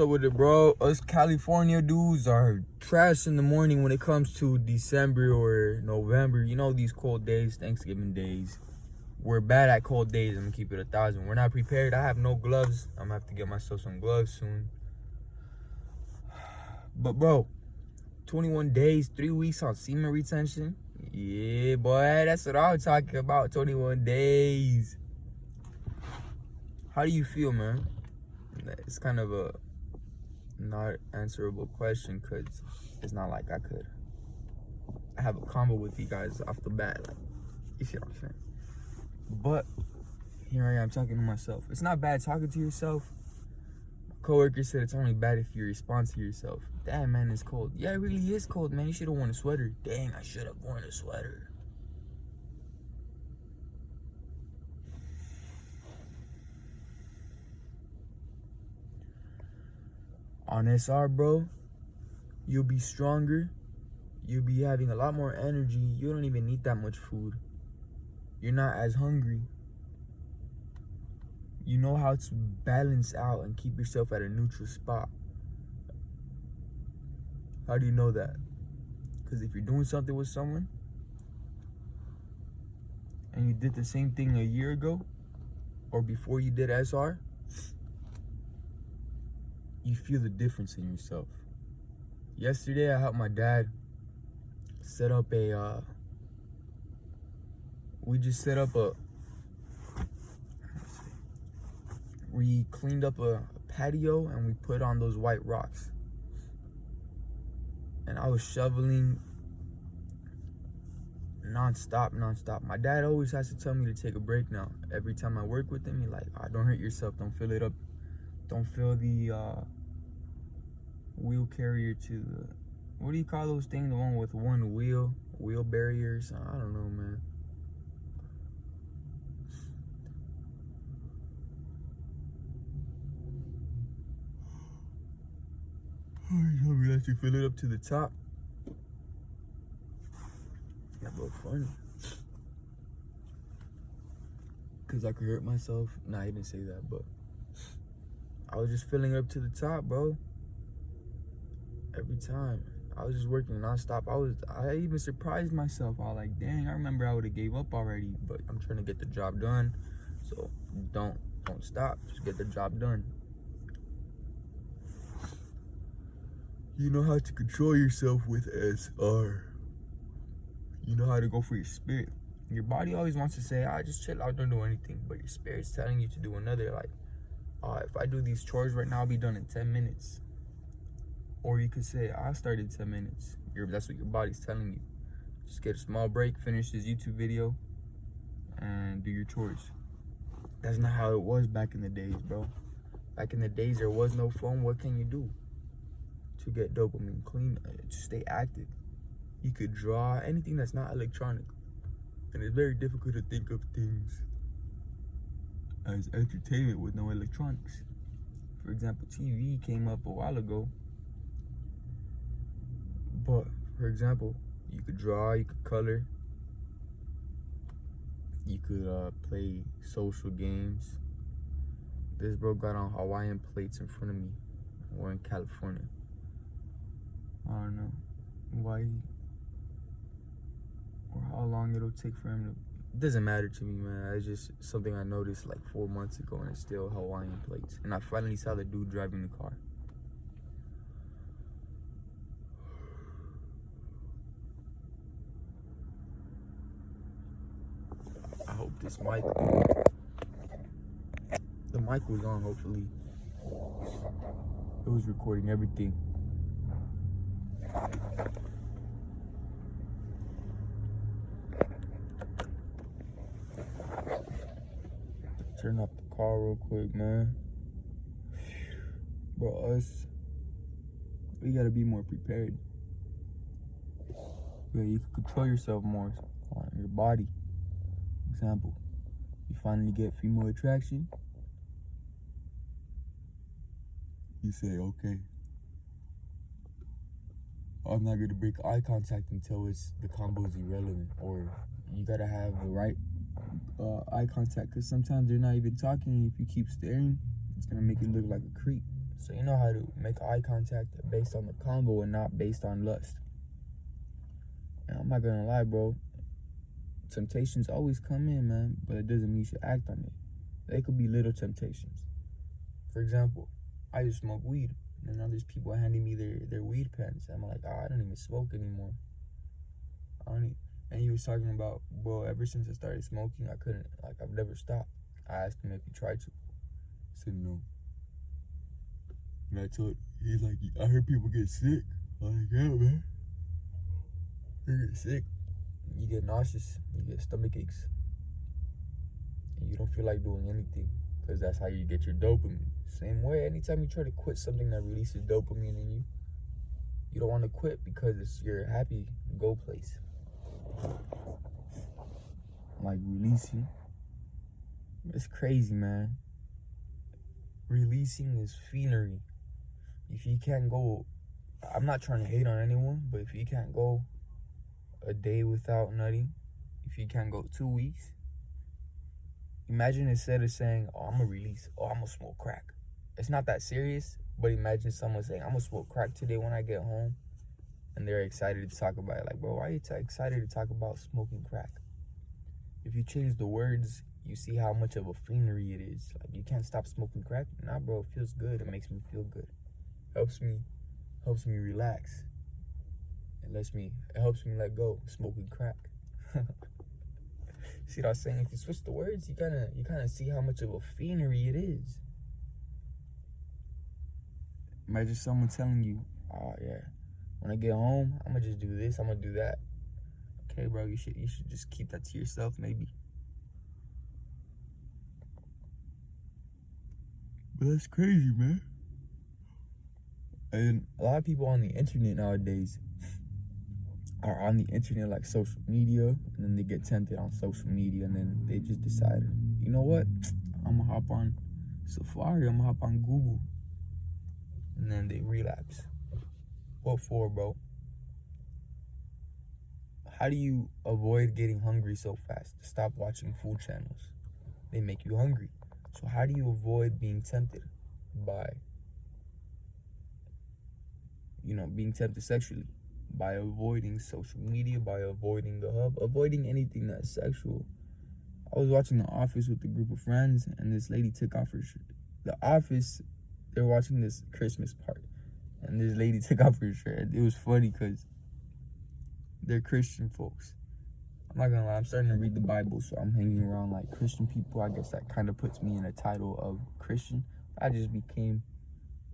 Up with it, bro? Us California dudes are trash in the morning when it comes to December or November. You know, these cold days, Thanksgiving days. We're bad at cold days. I'm gonna keep it 1,000. We're not prepared. I have no gloves. I'm gonna have to get myself some gloves soon. But bro, 21 days, 3 weeks on semen retention. Yeah, boy, that's what I'm talking about. 21 days. How do you feel, man? It's kind of a not answerable question because it's not like I have a combo with you guys off the bat, like, you see what I'm saying? But here I am talking to myself. It's not bad talking to yourself. My coworker said it's only bad if you respond to yourself. Damn, man, it's cold. Yeah, it really is cold, man. You should have worn a sweater. Dang, I should have worn a sweater. On SR, bro, you'll be stronger. You'll be having a lot more energy. You don't even need that much food. You're not as hungry. You know how to balance out and keep yourself at a neutral spot. How do you know that? Because if you're doing something with someone and you did the same thing a year ago or before you did SR, you feel the difference in yourself. Yesterday, I helped my dad set up we cleaned up a patio and we put on those white rocks. And I was shoveling non-stop. My dad always has to tell me to take a break now. Every time I work with him, he's like, oh, don't hurt yourself, don't fill it up. Don't fill the wheel carrier to the, what do you call those things? The one with one wheel barriers. I don't know, man. He told me to fill it up to the top. That was funny. Cause I could hurt myself. Nah, he didn't say that, but I was just filling it up to the top, bro. Every time. I was just working nonstop. I even surprised myself. I was like, dang, I remember I would have gave up already, but I'm trying to get the job done. So don't stop. Just get the job done. You know how to control yourself with SR. You know how to go for your spirit. Your body always wants to say, just chill out, don't do anything. But your spirit's telling you to do another, like, if I do these chores right now, I'll be done in 10 minutes. Or you could say, I started 10 minutes. That's what your body's telling you. Just get a small break, finish this YouTube video, and do your chores. That's not how it was back in the days, bro. Back in the days, there was no phone. What can you do to get dopamine clean, to stay active? You could draw, anything that's not electronic. And it's very difficult to think of things as entertainment with no electronics. For example, TV came up a while ago. But, for example, you could draw, you could color, you could play social games. This bro got on Hawaiian plates in front of me. We're in California. I don't know why or how long it'll take for him to. It doesn't matter to me, man. It's just something I noticed like 4 months ago, and it's still Hawaiian plates. And I finally saw the dude driving the car. I hope this mic, the mic was on, hopefully. It was recording everything. Turn off the car real quick, man. Bro, we gotta be more prepared. Yeah, you can control yourself more on your body. Example, you finally get female attraction. You say, okay, I'm not gonna break eye contact until the combo is irrelevant. Or you gotta have the right eye contact, because sometimes they're not even talking. If you keep staring, it's gonna make you look like a creep. So you know how to make eye contact based on the combo and not based on lust. And I'm not gonna lie, bro. Temptations always come in, man, but it doesn't mean you should act on it. They could be little temptations. For example, I just smoke weed, and now there's people handing me their weed pens. I'm like, oh, I don't even smoke anymore. And he was talking about, well, ever since I started smoking, I couldn't, like, I've never stopped. I asked him if he tried to. He said no. And he's like, I heard people get sick. I'm like, yeah, man. You get sick, you get nauseous, you get stomach aches, and you don't feel like doing anything, because that's how you get your dopamine. Same way, anytime you try to quit something that releases dopamine in you, you don't want to quit because it's your happy go place. Like releasing, it's crazy, man. Releasing is fiendry. If you can't go, I'm not trying to hate on anyone, but if you can't go a day without nutting, if you can't go 2 weeks, imagine instead of saying, oh, I'm gonna release, oh, I'm gonna smoke crack. It's not that serious, but imagine someone saying, I'm gonna smoke crack today when I get home, and they're excited to talk about it. Like, bro, why are you excited to talk about smoking crack? If you change the words, you see how much of a fiendry it is. Like, you can't stop smoking crack. Nah, bro, it feels good. It makes me feel good. Helps me relax. It helps me let go. Smoking crack. See what I was saying? If you switch the words, you kind of see how much of a fiendry it is. Imagine someone telling you, oh yeah, when I get home, I'm gonna just do this, I'm gonna do that. Okay, bro, you should just keep that to yourself, maybe. But that's crazy, man. And a lot of people on the internet nowadays are on the internet, like social media, and then they get tempted on social media, and then they just decide, you know what, I'm gonna hop on Safari, I'm gonna hop on Google, and then they relapse. What for, bro? How do you avoid getting hungry so fast? Stop watching food channels. They make you hungry. So how do you avoid being tempted by, being tempted sexually? By avoiding social media, by avoiding the hub, avoiding anything that's sexual. I was watching The Office with a group of friends, and this lady took off her shirt. The Office, they're watching this Christmas part, and this lady took off her shirt. It was funny because they're Christian folks. I'm not gonna lie, I'm starting to read the Bible, so I'm hanging around like Christian people. I guess that kind of puts me in a title of Christian. I just became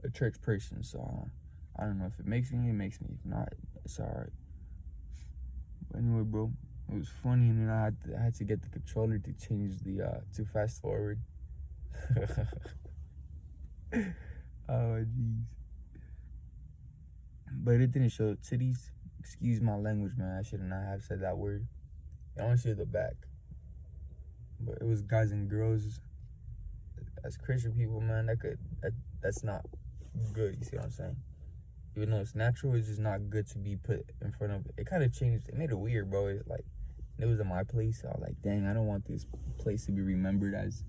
a church person, so I don't know if it makes me, If not, it's alright. But anyway, bro, it was funny, and then I had to get the controller to change the to fast forward. Oh jeez. But it didn't show titties. Excuse my language, man. I should not have said that word. It only showed the back. But it was guys and girls. As Christian people, man, that's not good. You see what I'm saying? Even though it's natural, it's just not good to be put in front of it. It kind of changed. It made it weird, bro. It was in my place. So I was like, dang, I don't want this place to be remembered as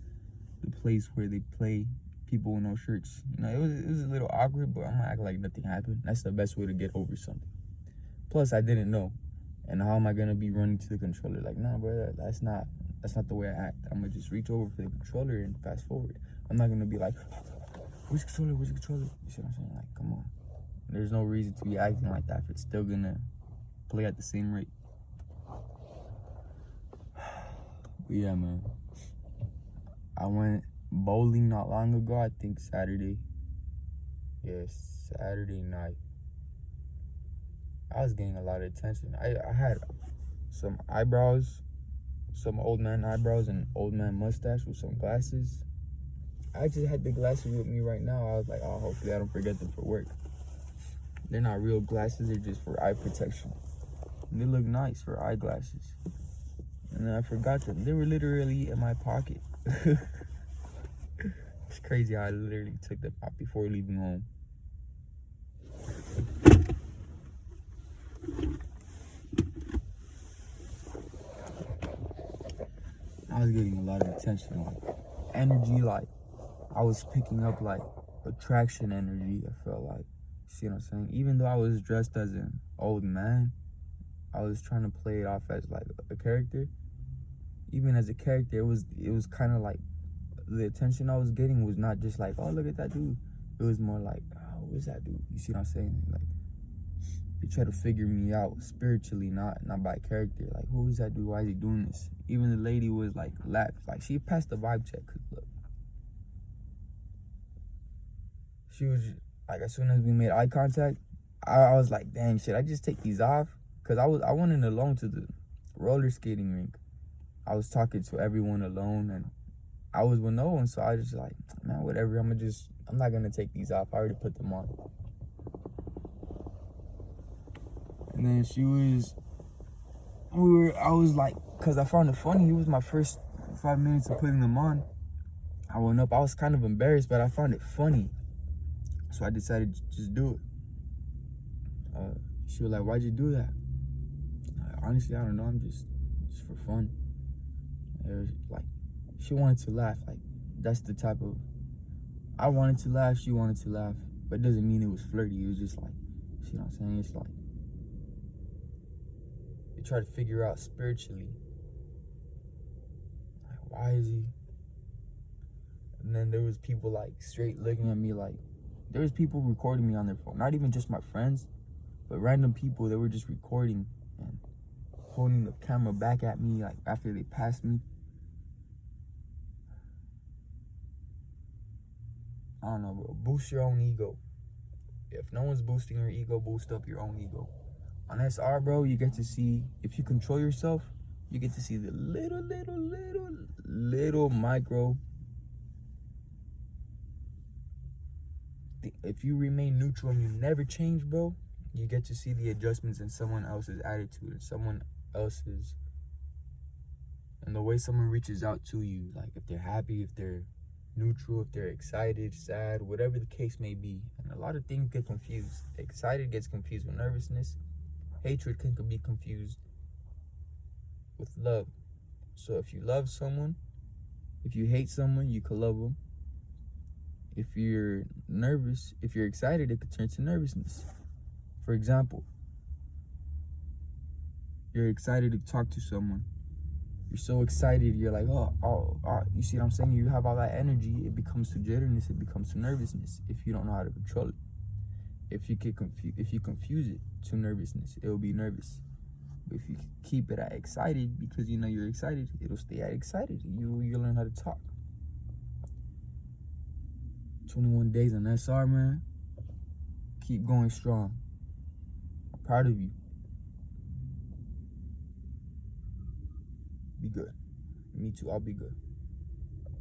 the place where they play people with no shirts. It was a little awkward, but I'm gonna act like nothing happened. That's the best way to get over something. Plus, I didn't know. And how am I gonna be running to the controller? Like, nah, bro, that's not the way I act. I'm gonna just reach over for the controller and fast forward. I'm not gonna be like, where's the controller? You see what I'm saying? Like, come on. There's no reason to be acting like that if it's still gonna play at the same rate. But yeah, man. I went bowling not long ago, I think Saturday. Yes, Saturday night. I was getting a lot of attention. I had some eyebrows, some old man eyebrows and old man mustache with some glasses. I just had the glasses with me right now. I was like, oh, hopefully I don't forget them for work. They're not real glasses, they're just for eye protection. And they look nice for eyeglasses. And then I forgot them. They were literally in my pocket. It's crazy how I literally took them out before leaving home. I was getting a lot of attention, like energy, like I was picking up like attraction energy. I felt like, see what I'm saying? Even though I was dressed as an old man, I was trying to play it off as like a character. Even as a character, it was kind of like the attention I was getting was not just like, oh, look at that dude. It was more like, oh, who is that dude? You see what I'm saying? Like, they try to figure me out spiritually, not by character. Like, who is that dude? Why is he doing this? Even the lady was like, laugh. Like, she passed the vibe check. Cause look, she was like, as soon as we made eye contact, I was like, dang, should I just take these off? Cause I went in alone to the roller skating rink. I was talking to everyone alone, and I was with no one, so I was just like, man, whatever. I'm not gonna take these off. I already put them on. And then I was like, cause I found it funny. It was my first 5 minutes of putting them on. I went up. I was kind of embarrassed, but I found it funny, so I decided to just do it. She was like, why'd you do that? Honestly, I don't know. I'm just for fun. Like, she wanted to laugh. Like, that's the type of, I wanted to laugh, she wanted to laugh, but it doesn't mean it was flirty. It was just like, see what I'm saying? It's like, you try to figure out spiritually, like, why is he? And then there was people like straight looking at me like, there was people recording me on their phone. Not even just my friends, but random people that were just recording and holding the camera back at me like after they passed me. I don't know, bro. Boost your own ego. If no one's boosting your ego, boost up your own ego. On SR, bro, you get to see, if you control yourself, you get to see the little micro. If you remain neutral and you never change, bro, you get to see the adjustments in someone else's attitude and someone else's, and the way someone reaches out to you. Like, if they're happy, if they're neutral, if they're excited, sad, whatever the case may be. And a lot of things get confused. Excited gets confused with nervousness. Hatred can be confused with love. So if you love someone, if you hate someone, you can love them. If you're nervous, if you're excited, it could turn to nervousness. For example, you're excited to talk to someone. You're so excited, you're like, oh, you see what I'm saying? You have all that energy, it becomes to jitterness, it becomes to nervousness if you don't know how to control it. If you confuse it to nervousness, it'll be nervous. But if you keep it at excited, because you know you're excited, it'll stay at excited. You'll learn how to talk. 21 days on SR, man. Keep going strong. I'm proud of you. Be good. Me too, I'll be good.